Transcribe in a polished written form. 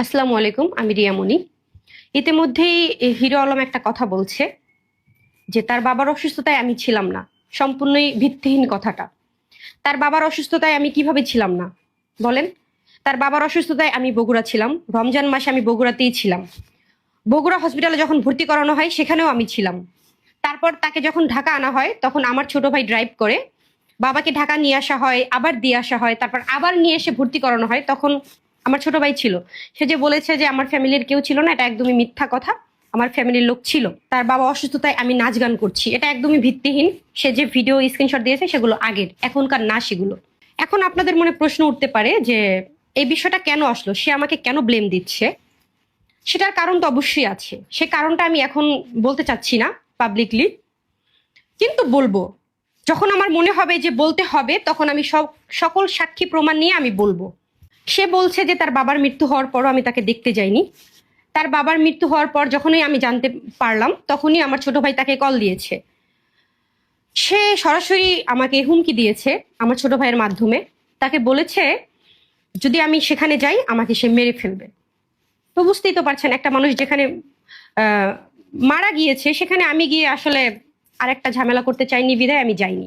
আসসালামু আলাইকুম, আমি রিয়ামণি। ইতিমধ্যেই হিরো আলম একটা কথা বলছে যে তার বাবার অসুস্থতায় আমি ছিলাম না। সম্পূর্ণই ভিত্তিহীন কথাটা। তার বাবার অসুস্থতায় আমি কিভাবে ছিলাম না বলেন? তার বাবার অসুস্থতায় আমি বগুড়া ছিলাম। রমজান মাসে আমি বগুড়াতেই ছিলাম। বগুড়া হসপিটালে যখন ভর্তি করানো হয় সেখানেও আমি ছিলাম। তারপর তাকে যখন ঢাকা আনা হয় তখন আমার ছোট ভাই ড্রাইভ করে বাবাকে ঢাকা নিয়ে আসা হয়, আবার দিয়ে আসা হয়, তারপর আবার নিয়ে এসে ভর্তি করানো হয়। তখন আমার ছোট ভাই ছিল। সে যে বলেছে যে আমার ফ্যামিলির কেউ ছিল না, এটা একদমই মিথ্যা কথা। আমার ফ্যামিলির লোক ছিল। তার বাবা অসুস্থতায় আমি নাচ গান করছি, এটা একদমই ভিত্তিহীন। সে যে ভিডিও স্ক্রিনশট দিয়েছে সেগুলো আগের, এখনকার না সেগুলো। এখন আপনাদের মনে প্রশ্ন উঠতে পারে যে এই বিষয়টা কেন আসলো, সে আমাকে কেন ব্লেম দিচ্ছে। সেটার কারণ তো অবশ্যই আছে, সে কারণটা আমি এখন বলতে চাচ্ছি না পাবলিকলি, কিন্তু বলবো। যখন আমার মনে হবে যে বলতে হবে তখন আমি সকল সাক্ষী প্রমাণ নিয়ে আমি বলবো। সে বলছে যে তার বাবার মৃত্যু হওয়ার পরও আমি তাকে দেখতে যাইনি। তার বাবার মৃত্যু হওয়ার পর যখনই আমি জানতে পারলাম তখনই আমার ছোট ভাই তাকে কল দিয়েছে। সে সরাসরি আমাকে হুমকি দিয়েছে আমার ছোট ভাইয়ের মাধ্যমে। তাকে বলেছে যদি আমি সেখানে যাই আমাকে সে মেরে ফেলবে। তো বুঝতেই তো পারছেন, একটা মানুষ যেখানে আহ মারা গিয়েছে সেখানে আমি গিয়ে আসলে আরেকটা ঝামেলা করতে চাইনি বিধায় আমি যাইনি।